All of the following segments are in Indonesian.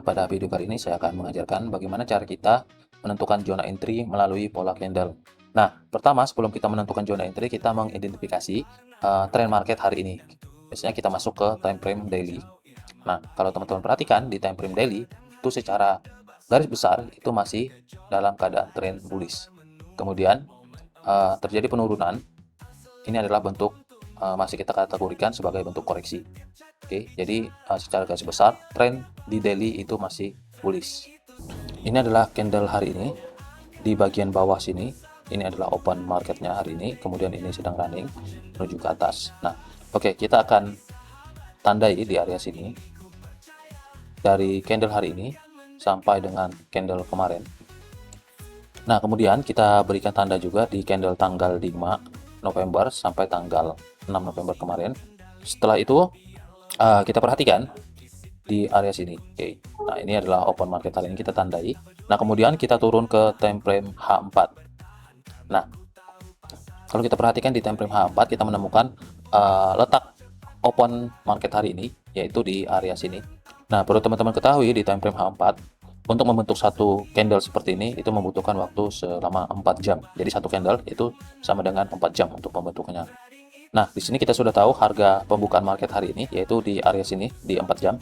Pada video kali ini saya akan mengajarkan bagaimana cara kita menentukan zona entry melalui pola candle. Nah, pertama sebelum kita menentukan zona entry, kita mengidentifikasi tren market hari ini. Biasanya kita masuk ke time frame daily. Nah, kalau teman-teman perhatikan di time frame daily, itu secara garis besar itu masih dalam keadaan tren bullish. Kemudian terjadi penurunan, ini adalah bentuk masih kita kategorikan sebagai bentuk koreksi. Oke, jadi secara garis besar tren di daily itu masih bullish. Ini adalah candle hari ini. Di bagian bawah sini, ini adalah open marketnya hari ini. Kemudian ini sedang running menuju ke atas. Nah, oke, kita akan tandai di area sini dari candle hari ini sampai dengan candle kemarin. Nah, kemudian kita berikan tanda juga di candle tanggal 5 November sampai tanggal 6 November kemarin. Setelah itu kita perhatikan di area sini. Oke. Nah, ini adalah open market hari ini, kita tandai. Nah, kemudian kita turun ke time frame H4. Nah, kalau kita perhatikan di time frame H4, kita menemukan letak open market hari ini, yaitu di area sini. Nah, perlu teman-teman ketahui di time frame H4, untuk membentuk satu candle seperti ini, itu membutuhkan waktu selama 4 jam. Jadi satu candle itu sama dengan 4 jam untuk pembentukannya. Nah, di sini kita sudah tahu harga pembukaan market hari ini, yaitu di area sini, di 4 jam.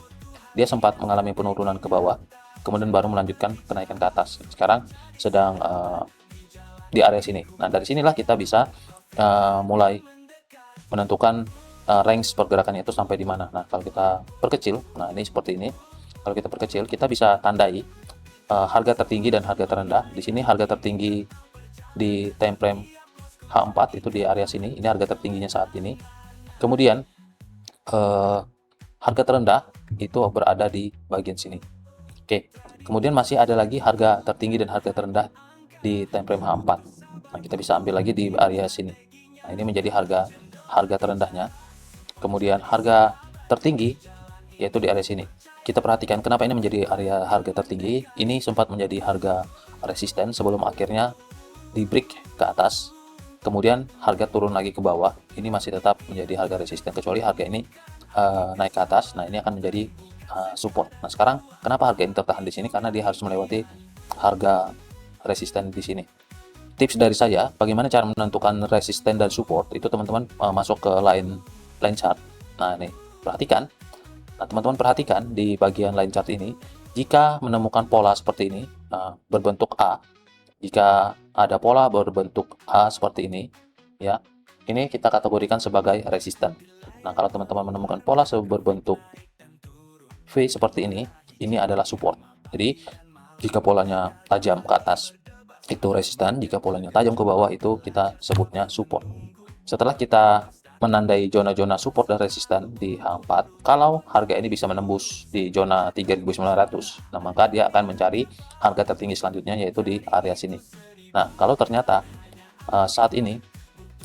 Dia sempat mengalami penurunan ke bawah, kemudian baru melanjutkan kenaikan ke atas. Sekarang sedang di area sini. Nah, dari sinilah kita bisa mulai menentukan range pergerakannya itu sampai di mana. Nah, kalau kita perkecil, nah ini seperti ini. Kalau kita perkecil, kita bisa tandai harga tertinggi dan harga terendah. Di sini harga tertinggi di time frame H4 itu di area sini, ini harga tertingginya saat ini. Kemudian harga terendah itu berada di bagian sini. Oke, kemudian masih ada lagi harga tertinggi dan harga terendah di time frame H4. Nah, kita bisa ambil lagi di area sini. Nah, ini menjadi harga terendahnya. Kemudian harga tertinggi yaitu di area sini. Kita perhatikan kenapa ini menjadi area harga tertinggi. Ini sempat menjadi harga resisten sebelum akhirnya di break ke atas. Kemudian harga turun lagi ke bawah, ini masih tetap menjadi harga resisten kecuali harga ini naik ke atas. Nah, ini akan menjadi support. Nah, sekarang kenapa harga ini tertahan di sini? Karena dia harus melewati harga resisten di sini. Tips dari saya, bagaimana cara menentukan resisten dan support, itu teman-teman masuk ke line chart. Nah, ini perhatikan. Nah, teman-teman perhatikan di bagian line chart ini, jika menemukan pola seperti ini berbentuk A, jika ada pola berbentuk A seperti ini, ya, ini kita kategorikan sebagai resisten. Nah, kalau teman-teman menemukan pola berbentuk V seperti ini adalah support. Jadi, jika polanya tajam ke atas, itu resisten. Jika polanya tajam ke bawah, itu kita sebutnya support. Setelah kita menandai zona-zona support dan resisten di H4, kalau harga ini bisa menembus di zona 3.900, nah maka dia akan mencari harga tertinggi selanjutnya, yaitu di area sini. Nah, kalau ternyata saat ini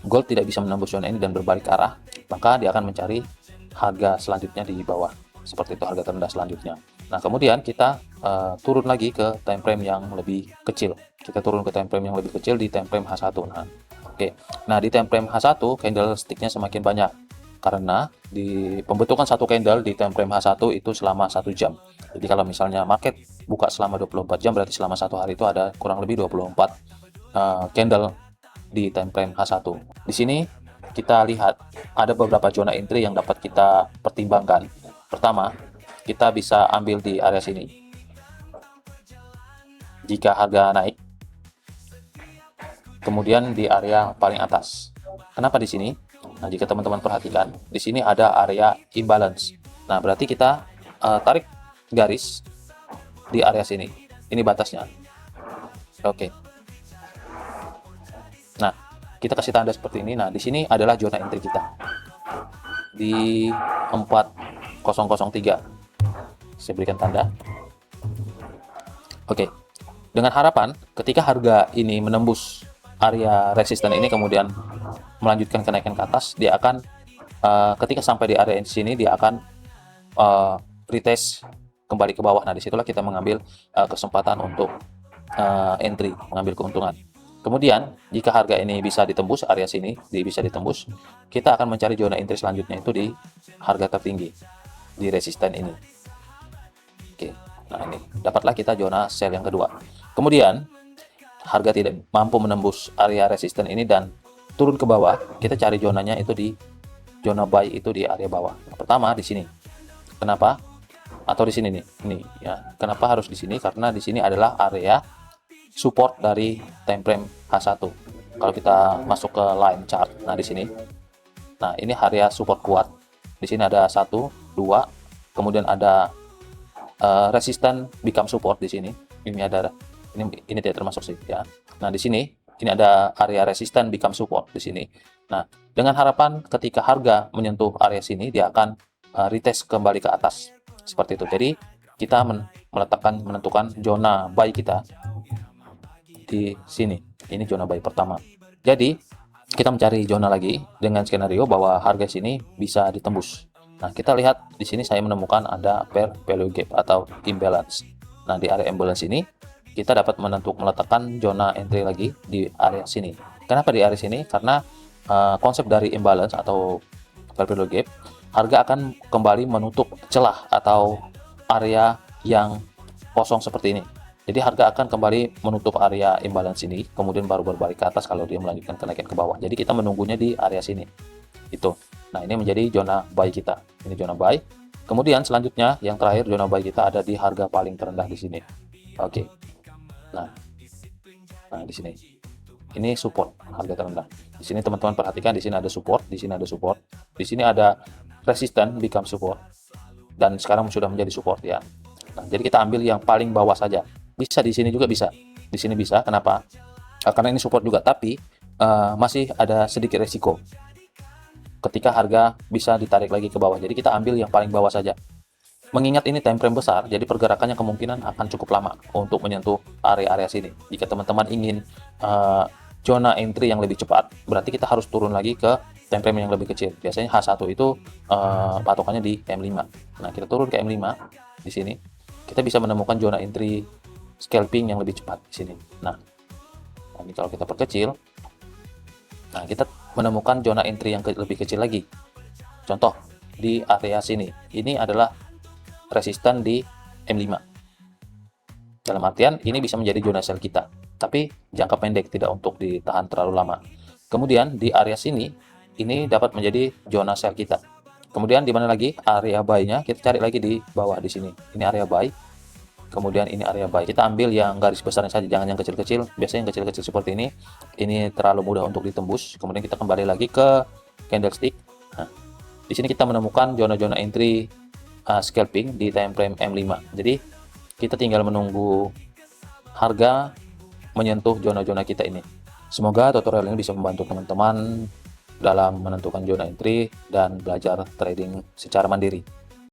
gold tidak bisa menembus zona ini dan berbalik arah, maka dia akan mencari harga selanjutnya di bawah, seperti itu, harga terendah selanjutnya. Nah, kemudian kita turun lagi ke time frame yang lebih kecil. Kita turun ke time frame yang lebih kecil di time frame H1. Nah, oke. Nah, di time frame H1 candlestick-nya semakin banyak karena di pembentukan satu candle di time frame H1 itu selama 1 jam. Jadi kalau misalnya market buka selama 24 jam, berarti selama satu hari itu ada kurang lebih 24 candle di time frame H1. Di sini kita lihat ada beberapa zona entry yang dapat kita pertimbangkan. Pertama, kita bisa ambil di area sini. Jika harga naik, kemudian di area paling atas. Kenapa di sini? Nah, jika teman-teman perhatikan, di sini ada area imbalance. Nah, berarti kita tarik garis di area sini. Ini batasnya. Oke. Nah, kita kasih tanda seperti ini. Nah, di sini adalah zona entry kita. Di 4003. Saya berikan tanda. Oke. Dengan harapan ketika harga ini menembus area resisten ini kemudian melanjutkan kenaikan ke atas, dia akan ketika sampai di area sini dia akan retest kembali ke bawah. Nah, disitulah kita mengambil kesempatan untuk entry, mengambil keuntungan. Kemudian jika harga ini bisa ditembus area sini, bisa ditembus, kita akan mencari zona entry selanjutnya itu di harga tertinggi, di resisten ini. Oke. Nah, ini dapatlah kita zona sell yang kedua. Kemudian harga tidak mampu menembus area resisten ini dan turun ke bawah, kita cari zonanya itu di zona buy itu di area bawah. Pertama di sini. Kenapa? Atau di sini nih. Ini ya. Kenapa harus di sini? Karena di sini adalah area support dari time frame H1. Kalau kita masuk ke line chart, nah di sini. Nah, ini area support kuat. Di sini ada 1, 2, kemudian ada resisten become support di sini. Ini ada ini tidak termasuk sih ya. Nah, di sini ini ada area resisten become support di sini. Nah, dengan harapan ketika harga menyentuh area sini dia akan retest kembali ke atas. Seperti itu. Jadi, kita menentukan zona buy kita di sini. Ini zona buy pertama. Jadi, kita mencari zona lagi dengan skenario bahwa harga sini bisa ditembus. Nah, kita lihat di sini saya menemukan ada pair value gap atau imbalance. Nah, di area imbalance ini kita dapat meletakkan zona entry lagi di area sini. Kenapa di area sini? Karena konsep dari imbalance atau pair value gap, harga akan kembali menutup celah atau area yang kosong seperti ini. Jadi harga akan kembali menutup area imbalance ini, kemudian baru berbalik ke atas kalau dia melanjutkan kenaikan ke bawah. Jadi kita menunggunya di area sini. Itu. Nah, ini menjadi zona buy kita. Ini zona buy. Kemudian selanjutnya yang terakhir zona buy kita ada di harga paling terendah di sini. Oke. Nah, di sini. Ini support harga terendah. Di sini teman-teman perhatikan, di sini ada support, di sini ada support. Di sini ada resisten become support. Dan sekarang sudah menjadi support ya. Nah, jadi kita ambil yang paling bawah saja. Bisa di sini juga bisa. Di sini bisa. Kenapa? Karena ini support juga, tapi masih ada sedikit resiko ketika harga bisa ditarik lagi ke bawah. Jadi kita ambil yang paling bawah saja. Mengingat ini time frame besar, jadi pergerakannya kemungkinan akan cukup lama untuk menyentuh area-area sini. Jika teman-teman ingin zona entry yang lebih cepat, berarti kita harus turun lagi ke time frame yang lebih kecil. Biasanya H1 itu patokannya di M5. Nah, kita turun ke M5 di sini. Kita bisa menemukan zona entry scalping yang lebih cepat di sini. Nah, ini kalau kita perkecil, nah kita menemukan zona entry yang lebih kecil lagi. Contoh di area sini, ini adalah resisten di M5. Dalam artian ini bisa menjadi zona sell kita, tapi jangka pendek, tidak untuk ditahan terlalu lama. Kemudian di area sini, ini dapat menjadi zona sell kita. Kemudian di mana lagi area buy-nya? Kita cari lagi di bawah di sini. Ini area buy. Kemudian ini area buy. Kita ambil yang garis besarnya saja, jangan yang kecil-kecil. Biasanya yang kecil-kecil seperti ini terlalu mudah untuk ditembus. Kemudian kita kembali lagi ke candlestick. Nah, di sini kita menemukan zona-zona entry scalping di time frame M5. Jadi kita tinggal menunggu harga menyentuh zona-zona kita ini. Semoga tutorial ini bisa membantu teman-teman dalam menentukan zona entry dan belajar trading secara mandiri.